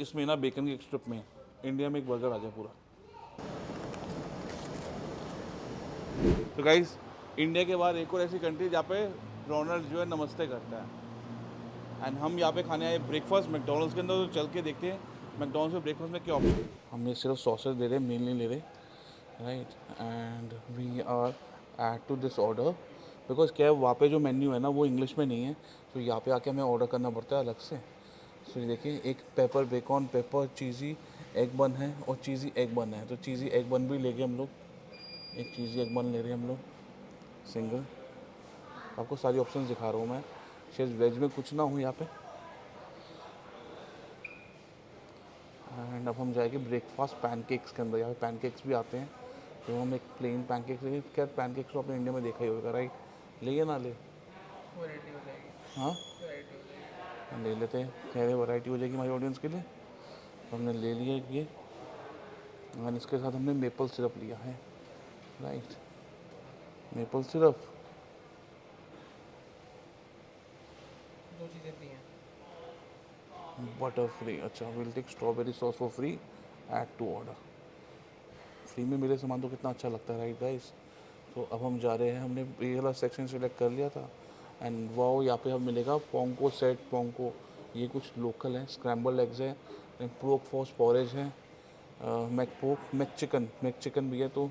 इसमें ना बेकन की स्ट्रिप में इंडिया में एक बर्गर आ जाए पूरा। तो गाइस, इंडिया के बाद एक और ऐसी कंट्री जहाँ पे डोनाल्ड जो है नमस्ते करता है। एंड हम यहाँ पे खाने आए ब्रेकफास्ट मैकडोनल्ड्स के अंदर, तो चल के देखते हैं मैकडोनल्ड्स में ब्रेकफास्ट में क्या ऑप्शन। हम ये सिर्फ सॉसेज ले रहे हैं, मील नहीं ले रहे, right. And we are add to this order because क्या है, वहाँ पे जो मेन्यू है ना वो इंग्लिश में नहीं है, तो यहाँ पे आके हमें ऑर्डर करना पड़ता है अलग से। सो ये देखिए, एक पेपर बेकॉन पेपर चीज़ी एग बन है और चीज़ी एग बन है, तो चीज़ी एग बन भी ले गए हम लोग। एक चीज़ी एग बन ले रहे हैं हम लोग सिंगल। आपको सारी ऑप्शंस दिखा रहा हूँ मैं, शायद वेज में कुछ ना हो यहाँ पे। एंड अब हम जाएंगे ब्रेकफास्ट पैनकेक्स के अंदर। यहाँ पे पैनकेक्स भी आते हैं, तो हम एक प्लेन पैनकेक्स लेंगे। क्या पैनकेक्स तो आपने इंडिया में देखा ही होगा, राइट। ले या ना ले? वैरायटी हो जाएगी। हाँ, वैरायटी हो जाएगी। ले लेते हैं, कह रहे वैरायटी हो जाएगी हमारी ऑडियंस के लिए। तो हमने ले लिया ये, और इसके साथ हमने मेपल सिरप लिया है, राइट। मेपल सिरप, दो चीज़ें दी हैं। Butter free. अच्छा, will take strawberry sauce for free, add to order. Free में मिले सामान तो कितना अच्छा लगता है, राइट गाइस। तो अब हम जा रहे हैं, हमने ये वाला सेक्शन सेलेक्ट कर लिया था। एंड वाओ, यहाँ पे हमें मिलेगा पोंको सेट पोंको। ये कुछ लोकल है, स्क्रैम्बल एग्स है, पोक फॉस पॉरेज है, मैक चिकन भी है। तो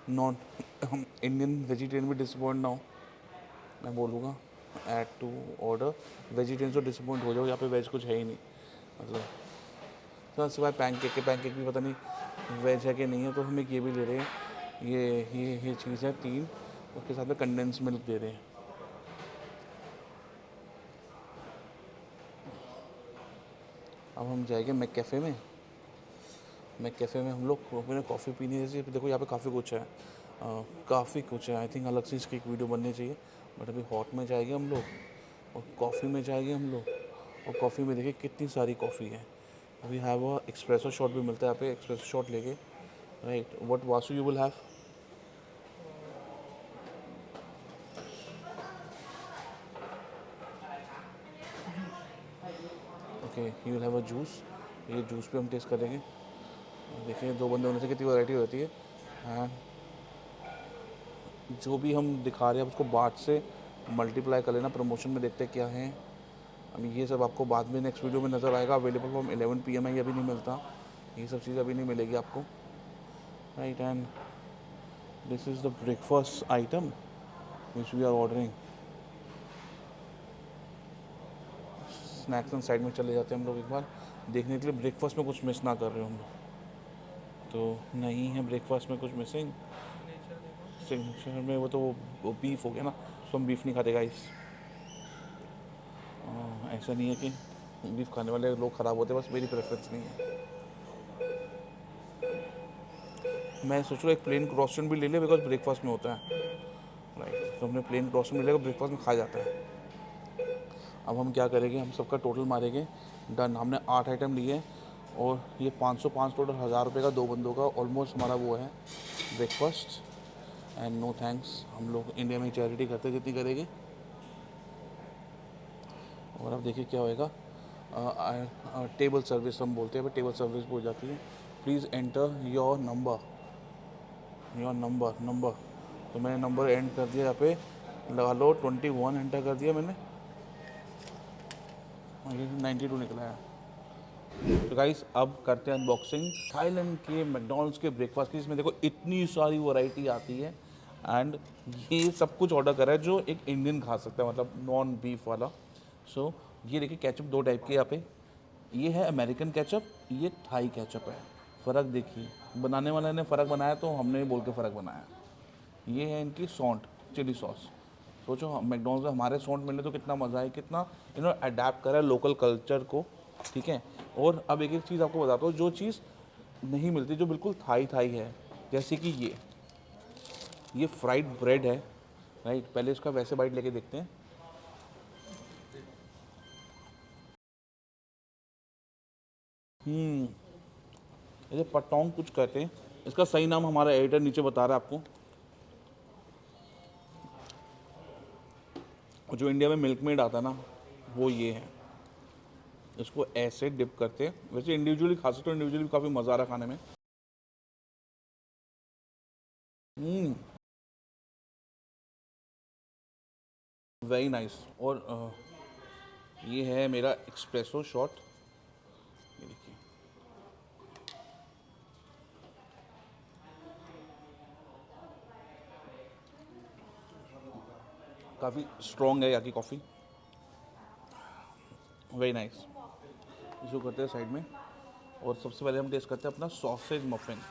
नॉन हम इंडियन वेजिटेरियन भी डिसअपॉइंट ना हो, मैं बोलूँगा ऐड टू ऑर्डर। वेजिटेरियन तो डिसअपॉइंट हो जाओ, यहाँ पे वेज कुछ है ही नहीं मतलब। तो सिवाय पैनकेक के, पैनकेक भी पता नहीं वेज है कि नहीं है, तो हम एक ये भी ले रहे हैं। ये चीज़ है 3, उसके साथ में कंडेंस मिल्क दे रहे हैं। अब हम जाएंगे मैक कैफ़े में। मैक कैफ़े में हम लोग अपने कॉफ़ी पीनी है। जैसे देखो यहाँ पे काफ़ी कुछ है, काफ़ी कुछ है। आई थिंक अलग से इसकी एक वीडियो बननी चाहिए, बट अभी हॉट में जाएंगे हम लोग और कॉफ़ी में जाएंगे हम लोग। और कॉफ़ी में देखिए कितनी सारी कॉफ़ी है। अभी हैव अ एक्सप्रेसो शॉट भी मिलता है यहाँ पे, एक्सप्रेसो शॉट लेके, right. What Vasu you will have? Okay, you will have a juice. ये जूस भी हम टेस्ट करेंगे। देखिए 2 बंदे होने से कितनी वैरायटी होती है। हाँ, जो भी हम दिखा रहे हैं उसको बाद से मल्टीप्लाई कर लेना, प्रमोशन में देखते क्या है। अभी ये सब आपको बाद में नेक्स्ट वीडियो में नज़र आएगा। अवेलेबल फ्रॉम 11 PM है, ये अभी नहीं मिलता, ये सब चीज़ अभी नहीं मिलेगी आपको, right. And this is the breakfast item which we are ordering. Snacks and side में चले जाते हैं हम लोग एक बार देखने के लिए ब्रेकफास्ट में कुछ मिस ना कर रहे हो हम लोग। तो नहीं है ब्रेकफास्ट में कुछ मिसिंग। सिग्नेचर देखो। सिग्नेचर में वो बीफ हो गया ना, तो हम बीफ नहीं खाते गाइस। ऐसा नहीं है कि बीफ खाने वाले लोग ख़राब होते, बस मेरी प्रेफरेंस नहीं है। मैं सोच रहा हूँ एक प्लेन क्रॉसन भी ले ले, बिकॉज ब्रेकफास्ट में होता है, राइट। तो हमने प्लेन क्रॉसन मिलेगा, ब्रेकफास्ट में खा जाता है। अब हम क्या करेंगे, हम सबका टोटल मारेंगे। डन, हमने 8 आइटम लिए और ये 505 टोटल, 1000 रुपये का 2 बंदों का ऑलमोस्ट हमारा वो है ब्रेकफास्ट। एंड नो थैंक्स, हम लोग इंडिया में चैरिटी करते जितनी करेंगे। और अब देखिए क्या होएगा, टेबल सर्विस हम बोलते हैं, टेबल सर्विस हो जाती है। Please enter your number. तो मैंने नंबर एंड कर दिया, यहाँ पे लगा लो 21 एंटर कर दिया मैंने, और ये 92 निकला है। तो गाइस, अब करते हैं अनबॉक्सिंग थाईलैंड के मैकडोनल्ड्स के ब्रेकफास्ट की, जिसमें देखो इतनी सारी वैरायटी आती है। एंड ये सब कुछ ऑर्डर करा है जो एक इंडियन खा सकता है, मतलब नॉन बीफ वाला। सो ये देखिए, केचप 2 टाइप के यहाँ पे, ये है अमेरिकन केचप, ये थाई केचप है। फ़र्क देखिए, बनाने वाले ने फ़र्क बनाया तो हमने भी बोल के फ़र्क बनाया। ये है इनकी सौंठ चिली सॉस। सोचो हम मैकडोनल्ड्स में हमारे सौंठ मिले तो कितना मज़ा है, कितना इन्होंने अडेप्ट करा है लोकल कल्चर को, ठीक है। और अब एक एक चीज़ आपको बताता हूँ, जो चीज़ नहीं मिलती, जो बिल्कुल थाई थाई है, जैसे कि ये फ्राइड ब्रेड है, राइट। पहले इसका वैसे बाइट लेके देखते हैं। इसे पटोंग कुछ कहते हैं, इसका सही नाम हमारा एडिटर नीचे बता रहा है आपको। और जो इंडिया में मिल्क मेड आता है ना, वो ये है। इसको ऐसे डिप करते हैं। वैसे इंडिविजुअली खा सकते हो, इंडिविजुअली काफ़ी मज़ा आ रहा है खाने में। Very nice. और ये है मेरा एक्सप्रेसो शॉट। ये देखिए, काफ़ी स्ट्रॉन्ग है यहाँ की कॉफ़ी। Very nice. इसको करते हैं साइड में। और सबसे पहले हम टेस्ट करते हैं अपना सॉसेज मफिन।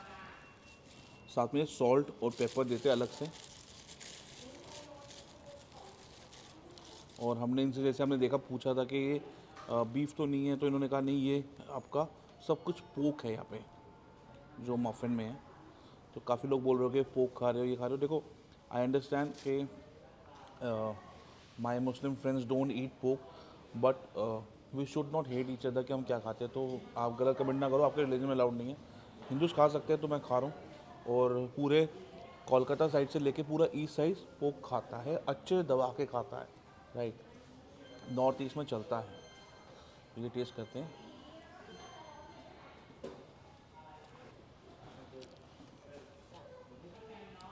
साथ में सॉल्ट और पेपर देते हैं अलग से। और हमने इनसे, जैसे हमने देखा, पूछा था कि ये बीफ तो नहीं है, तो इन्होंने कहा नहीं, ये आपका सब कुछ पोक है यहाँ पे जो मफिन में है। तो काफ़ी लोग बोल रहे हो कि पोक खा रहे हो, ये खा रहे हो। देखो, आई अंडरस्टैंड कि माई Muslim friends don't eat pork, but we should not hate each other कि हम क्या खाते हैं। तो आप गलत कमेंट ना करो, आपके रिलीजन में अलाउड नहीं है। हिंदूज खा सकते हैं, तो मैं खा रहा हूँ। और पूरे कोलकाता साइड से लेके पूरा ईस्ट साइड पोक खाता है, अच्छे दबा के खाता है, राइट। नॉर्थ ईस्ट में चलता है। ये टेस्ट करते हैं।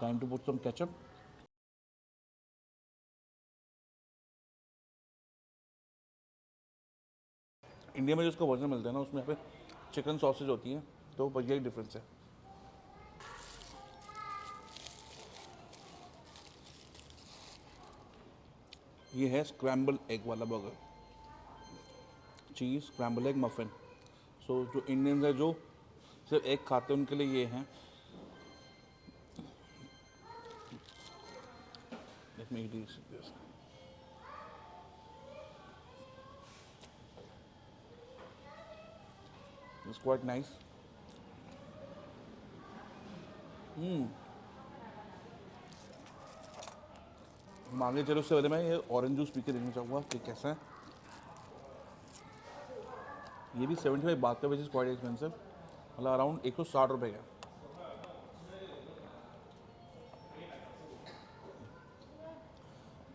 Time to put some ketchup. India में जो उसका वर्जन मिलता है ना, उसमें यहाँ पे चिकन सॉसेज होती है, तो बस यही डिफरेंस है। ये है स्क्रैम्बल एग वाला बर्गर, चीज़ स्क्रैम्बल एग मफिन। सो जो इंडियंस है जो सिर्फ एग खाते हैं, उनके लिए ये है। Let me eat this. It's quite nice. हम आगे चलो, उससे पहले मैं ये ऑरेंज जूस पी के देखना चाहूँगा कि कैसा है। ये भी 75 बात का, विच इज़ क्वाइट एक्सपेंसिव, मतलब अराउंड 160 रुपये का।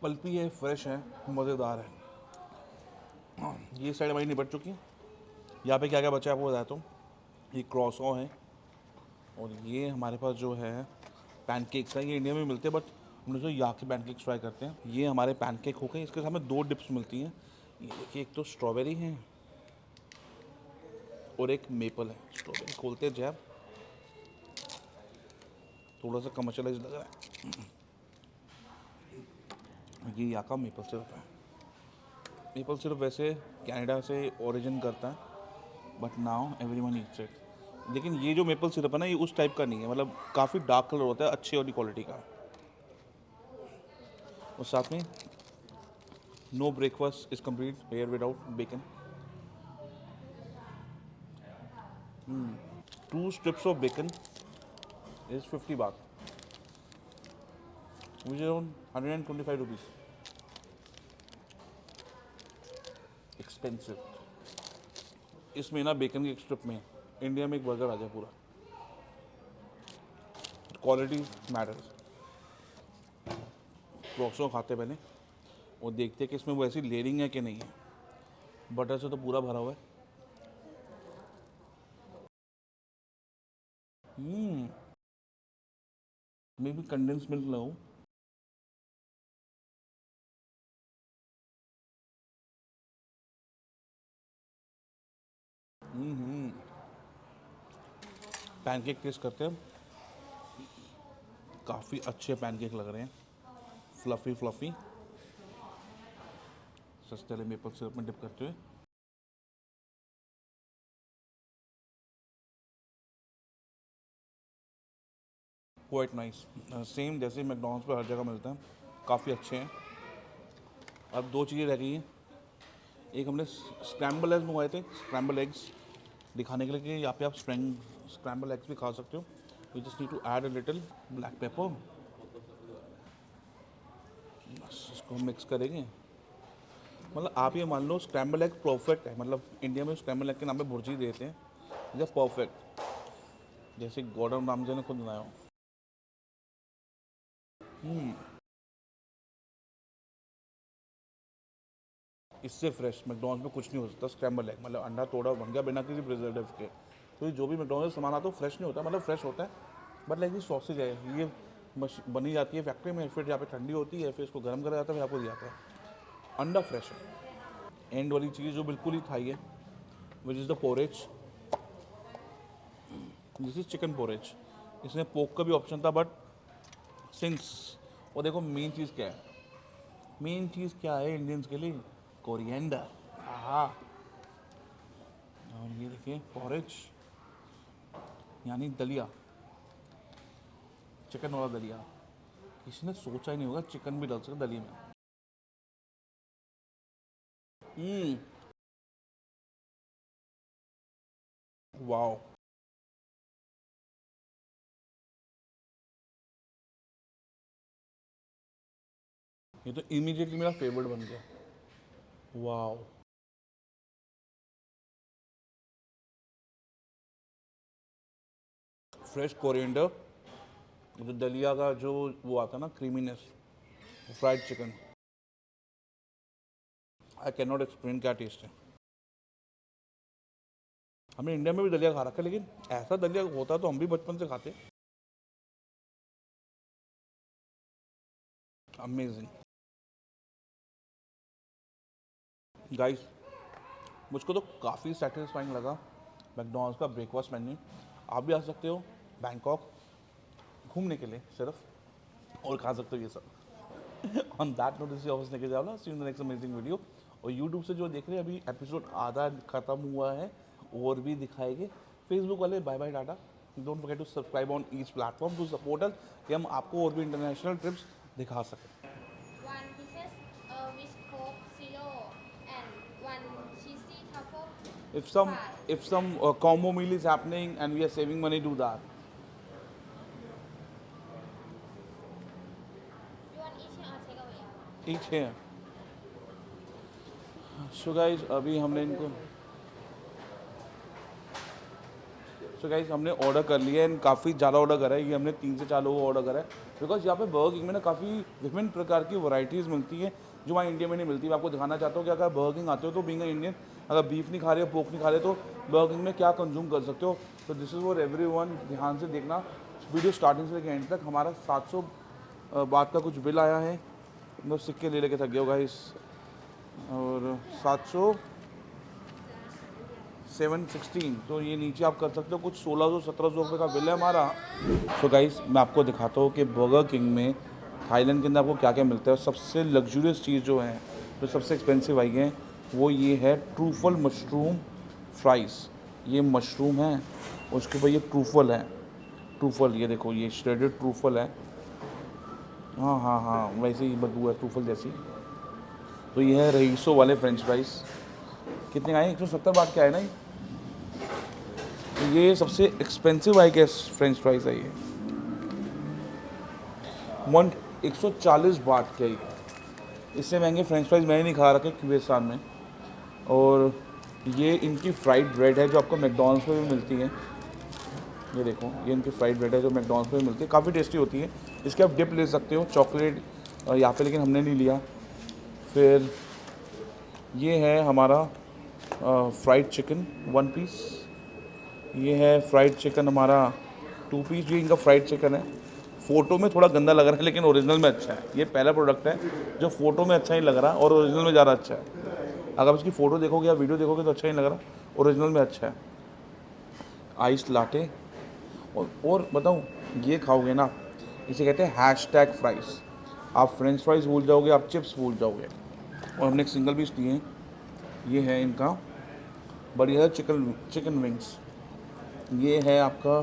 पल्पी है, फ्रेश है, मज़ेदार है। ये साइड हमारी निपट चुकी है। यहाँ पे क्या क्या बचा है आपको बताता हूँ। ये क्रॉसो है, और ये हमारे पास जो है पैनकेक्स है। ये इंडिया में मिलते हैं, बट हम लोग जो यहाँ के पैनकेक्स ट्राई करते हैं। ये हमारे पैनकेक हो गए। इसके साथ में 2 डिप्स मिलती हैं। ये देखिए, एक तो स्ट्रॉबेरी है और एक मेपल है। स्ट्रॉबेरी खोलते हैं जैब, थोड़ा सा कमर्शियलाइज लग रहा है। ये यहाँ का मेपल सिरप है। मेपल सिरप वैसे कनाडा से ओरिजिन करता है, but now everyone Yeats it. लेकिन ये जो मेपल सिरप है ना, ये उस टाइप का नहीं है, मतलब काफ़ी डार्क कलर होता है, अच्छी वाली क्वालिटी का। और साथ में no breakfast is complete here without bacon. 2 strips of bacon is 50 baht, which is around 125 rupees. Expensive. इसमें ना बेकन की एक स्ट्रिप में इंडिया में एक बर्गर आ जाए पूरा। Quality matters. क्रॉसो खाते पहले और देखते कि इसमें वैसी लेयरिंग है कि नहीं है। बटर से तो पूरा भरा हुआ है। मे भी कंडेंस मिल्क लगाऊँ। पैनकेक टेस्ट करते हैं। काफ़ी अच्छे पैनकेक लग रहे हैं, फ्लफ़ी फ्लफ़ी। सस्ते वाले मेपल सिरप में डिप करते हुए। क्वाइट नाइस, सेम जैसे मैकडॉनल्ड्स पे हर जगह मिलता है, काफ़ी अच्छे हैं। अब 2 चीज़ें रह गई हैं। एक हमने स्क्रैम्बल एग्स मंगवाए थे, स्क्रैम्बल एग्स दिखाने के लिए कि यहाँ पे आप स्क्रैम्बल एग्स भी खा सकते हो। You just need to add a little black pepper. बस इसको मिक्स करेंगे। मतलब आप ये मान लो स्क्रैम्बल एग परफेक्ट है। मतलब इंडिया में स्क्रैम्बल एग के नाम पे भुर्जी देते हैं, ये परफेक्ट, जैसे गॉर्डन रामजे ने खुद बनाया हो। इससे फ्रेश मैकडॉनल्ड्स में कुछ नहीं हो सकता। स्क्रैम्बल एग मतलब अंडा तोड़ा बन गया बिना किसी प्रिजर्वेटिव के। तो ये जो भी मैकडॉनल्ड्स सामान आता है फ्रेश नहीं होता, मतलब फ्रेश होता है बट लाइक ये सॉसेज है, ये बनी जाती है फैक्ट्री में, फिर यहाँ पे ठंडी होती है, फिर इसको गर्म करा जाता है, फिर आपको दिया जाता है। अंडा फ्रेश है। एंड वाली चीज़ जो बिल्कुल ही थाई है, which is the porridge. This is chicken porridge. इसमें पोक का भी ऑप्शन था बट सिंस, और देखो मेन चीज़ क्या है, मेन चीज़ क्या है इंडियंस के लिए, कोरिएंडर। आहा, और ये देखिए पोरेज यानी दलिया, चिकन वाला दलिया। किसी ने सोचा ही नहीं होगा चिकन भी डाल सकते दलिया में। वाओ, ये तो इमीडिएटली मेरा फेवरेट बन गया। वाओ, फ्रेश कोरिएंडर, जो दलिया का जो वो आता है ना creaminess, fried chicken, I can not explain क्या टेस्ट है। हमने इंडिया में भी दलिया खा रखा है, लेकिन ऐसा दलिया होता तो हम भी बचपन से खाते। अमेजिंग गाइस, मुझको तो काफ़ी सेटिस्फाइंग लगा मैकडॉनल्ड्स का ब्रेकफास्ट मेन्यू। आप भी आ सकते हो बैंकॉक घूमने के लिए सिर्फ, और खा सकते हो ये सब। On that note, this office लेके जाओ, see you in the next amazing video. और यूट्यूब से जो देख रहे हैं अभी एपिसोड आधा खत्म हुआ है, और भी दिखाएंगे। फेसबुक वाले bye bye tata, don't forget to subscribe on each platform to support us, कि हम आपको और भी इंटरनेशनल ट्रिप्स दिखा सकें। One pieces with Coke Zero and one cheesy truffle fry. If some combo meal is happening and we are saving money, do that. You want eat here or take away? Each here. So guys, अभी हमने इनको हमने order कर लिया है, काफ़ी ज़्यादा order करा है। ये हमने 3 से 4 लोगों को ऑर्डर करा है, बिकॉज यहाँ पे बर्गर किंग में ना काफ़ी विभिन्न प्रकार की वैरायटीज़ मिलती है जो वहाँ इंडिया में नहीं मिलती। मैं आपको दिखाना चाहता हूँ कि अगर बर्गर किंग आते हो तो बीइंग इंडियन, अगर बीफ नहीं खा रहे हो, पोक नहीं खा रहे तो बर्गर किंग में क्या कंज्यूम कर सकते हो। तो दिस इज़ फॉर एवरीवन, ध्यान से देखना वीडियो स्टार्टिंग से लेकर एंड तक। हमारा 700 बात का कुछ बिल आया है, मतलब सिक्के ले लेके थक गया होगा इस, और 716, तो ये नीचे आप कर सकते हो, कुछ 1600-1700 रुपये का बिल है हमारा। सो गाइस, मैं आपको दिखाता हूँ कि बर्गर किंग में थाईलैंड के अंदर आपको क्या क्या मिलता है। सबसे लग्जूरियस चीज़ जो है, जो सबसे एक्सपेंसिव आई है, वो ये है ट्रूफल मशरूम फ्राइज़। ये मशरूम है, उसके ऊपर ये ट्रूफल है। ट्रूफल, ये देखो, ये श्रेडेड ट्रूफल है। हाँ हाँ हाँ, वैसे ही बदबू है ट्रूफल जैसी। तो ये है रईसो वाले फ्रेंच फ्राइज़। कितने आए? 170 बात के आए ना ये सबसे expensive I guess French fries है ये। 140 बात के। इससे महंगे फ्रेंच फ्राइज मैंने नहीं खा रखे क्यूएसआर में। और ये इनकी फ्राइड ब्रेड है जो आपको मैकडॉनल्ड्स में भी मिलती है। ये देखो, ये इनकी फ्राइड ब्रेड है जो मैकडॉनल्ड्स में भी मिलती है, काफ़ी टेस्टी होती है। इसके आप डिप ले सकते हो चॉकलेट यहाँ पे, लेकिन हमने नहीं लिया। फिर ये है हमारा फ्राइड चिकन 1 पीस। ये है फ्राइड चिकन हमारा 2 पीस। ये इनका फ्राइड चिकन है। फ़ोटो में थोड़ा गंदा लग रहा है, लेकिन ओरिजिनल में अच्छा है। ये पहला प्रोडक्ट है जो फ़ोटो में अच्छा ही लग रहा है और ओरिजिनल में ज़्यादा अच्छा है। अगर इसकी फ़ोटो देखोगे या वीडियो देखोगे तो अच्छा ही लग रहा, ओरिजिनल में अच्छा है। आइस लाटे, और बताऊँ, ये खाओगे ना, इसे कहते हैं हैशटैग फ्राइज़। आप फ्रेंच फ्राइज़ भूल जाओगे, आप चिप्स भूल जाओगे। और हमने एक सिंगल पीस लिए हैं। ये है इनका बढ़िया चिकन विंग्स। ये है आपका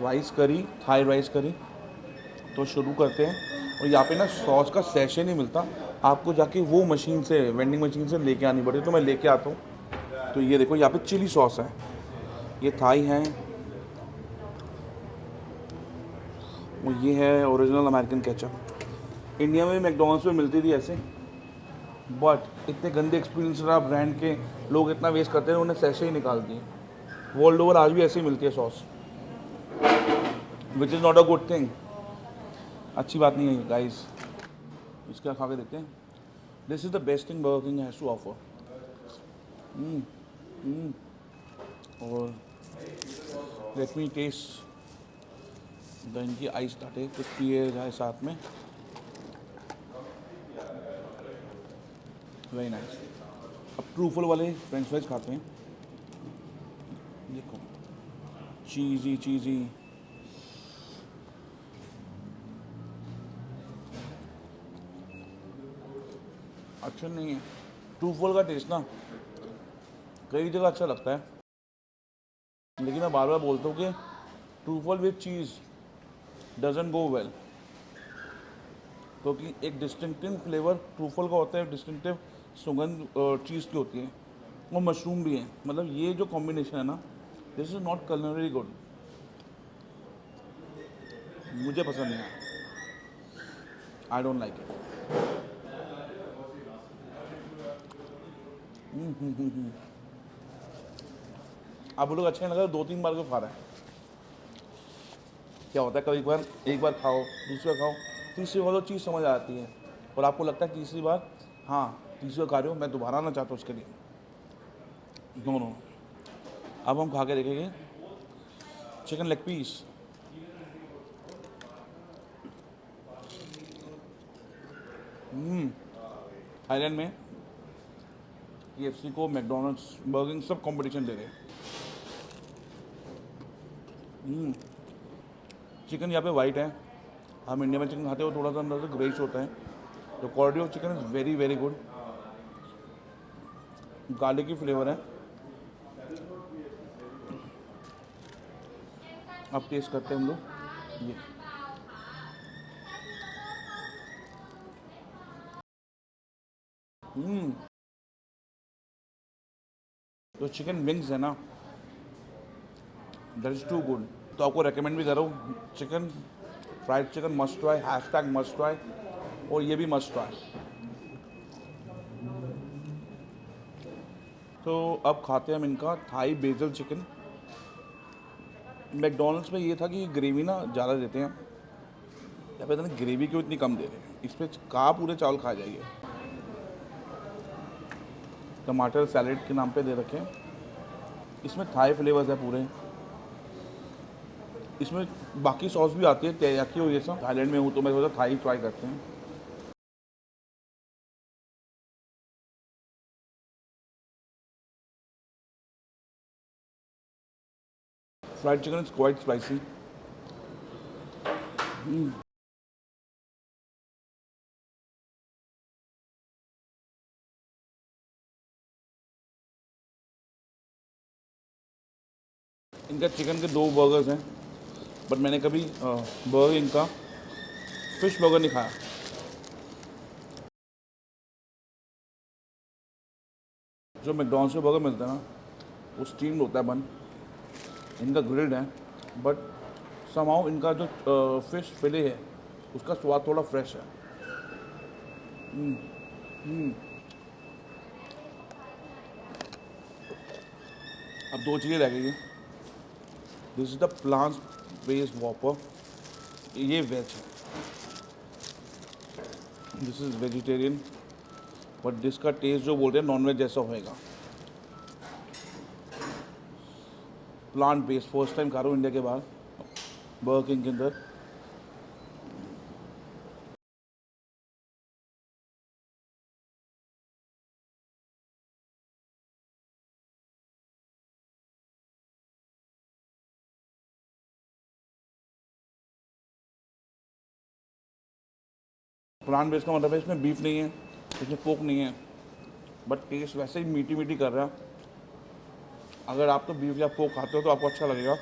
राइस करी, थाई राइस करी। तो शुरू करते हैं। और यहाँ पे ना सॉस का सैशे नहीं मिलता, आपको जाके वो मशीन से, वेंडिंग मशीन से लेके आनी पड़ती है। तो मैं लेके आता हूँ। तो ये देखो, यहाँ पे चिली सॉस है, ये थाई है, और ये है ओरिजिनल अमेरिकन केचप। इंडिया में मैकडॉनल्ड्स में मिलती थी ऐसे, बट इतने गंदे एक्सपीरियंस रहा ब्रांड के, लोग इतना वेस्ट करते हैं, उन्हें सैशे ही निकाल दिए। वर्ल्ड ओवर आज भी ऐसे ही मिलती है sauce, which is not a good thing. अच्छी बात नहीं है गाइस। इसका खा के देखते हैं. This is the best thing Burger King has to offer. और लेट मी टेस्ट द इनकी आइस लाटे. कुछ पिए जाए साथ में. Very nice. अब ट्रूफल वाले फ्रेंच फ्राइज खाते हैं. देखो चीज़ी चीज़ी. अच्छा नहीं है. ट्रूफल का टेस्ट ना कई जगह अच्छा लगता है, लेकिन मैं बार बार बोलता हूँ कि truffle with cheese doesn't go well, क्योंकि एक डिस्टिंक्टिव फ्लेवर ट्रूफल का होता है, डिस्टिंक्टिव सुगंध चीज़ की होती है, वो मशरूम भी है. मतलब ये जो कॉम्बिनेशन है ना, this is not culinary good. मुझे पसंद नहीं है. I don't like it. आप लोग अच्छा नहीं लगा, 2-3 बार को खा रहे हैं. क्या होता है कभी एक बार खाओ, दूसरी बार खाओ, तीसरी बार तो चीज़ समझ आती है, और आपको लगता है तीसरी बार, हाँ तीसरी बार खा रहे हो, मैं दोबारा आना चाहता हूँ उसके लिए. No no. अब हम खा के देखेंगे चिकन लेग पीस. थाईलैंड में KFC को मैकडोनल्ड्स, बर्गर किंग सब कंपटीशन दे रहे हैं. चिकन यहाँ पे वाइट है. हम इंडिया में चिकन खाते हो थोड़ा सा अंदर से ग्रेइश होता है. तो quality of chicken is very very good. Garlic की फ्लेवर है. अब टेस्ट करते हैं हम लोग. ये तो चिकन विंग्स है ना, दैट इज़ टू गुड. तो आपको रेकमेंड भी कर रहा हूँ. Chicken fried chicken must try, hashtag must try, और ये भी मस्ट ट्राई. तो अब खाते हैं हम इनका थाई बेजल चिकन. मैकडोनल्ड्स में ये था कि ग्रेवी ना ज़्यादा देते हैं, या पता नहीं ग्रेवी क्यों इतनी कम दे रहे हैं. इस पर कहाँ पूरे चावल खा जाइए. टमाटर सैलेड के नाम पे दे रखे हैं. इसमें थाई फ्लेवर्स है पूरे. इसमें बाकी सॉस भी आती है, तेरियाकी और ये सब. थाईलैंड में हूँ तो मैं सोचा थाई ट्राई करते हैं. Fried chicken is quite spicy. इनका चिकन के 2 बर्गर्स हैं, बट मैंने कभी बर्गर इनका फिश बर्गर नहीं खाया. जो मैकडोनल्ड्स में बर्गर मिलता है ना, वो स्टीम्ड होता है बन. इनका ग्रिल्ड है, बट समाउ इनका जो फिश फिले है उसका स्वाद थोड़ा फ्रेश है. अब 2 चीज़ें रह गई हैं. This is the plant based Whopper. ये वेज है, दिस इज़ वेजिटेरियन, बट जिसका टेस्ट जो बोल रहे हैं नॉन वेज जैसा होएगा. प्लांट बेस्ड फर्स्ट टाइम खा रहा हूँ इंडिया के बाहर, बर्गर किंग के अंदर. प्लांट बेस्ड का मतलब है इसमें बीफ नहीं है, इसमें पोक नहीं है, बट टेस्ट वैसे ही मीठी मीठी कर रहा है. अगर आप तो बीफ या पोक खाते हो तो आपको अच्छा लगेगा.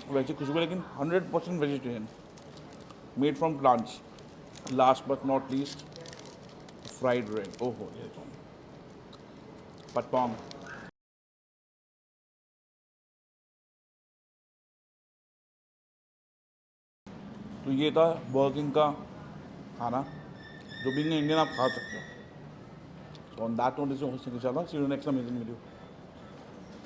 वैसे खुशबू, लेकिन 100% vegetarian, made from plants. Last but not least fried red. ओहो ये तो पटोंग. तो ये था बर्गर किंग का खाना, जो भी इंडियन आप खा सकते हो. So on that note, this is your host, Nikhil Sharma. See you in the next amazing video.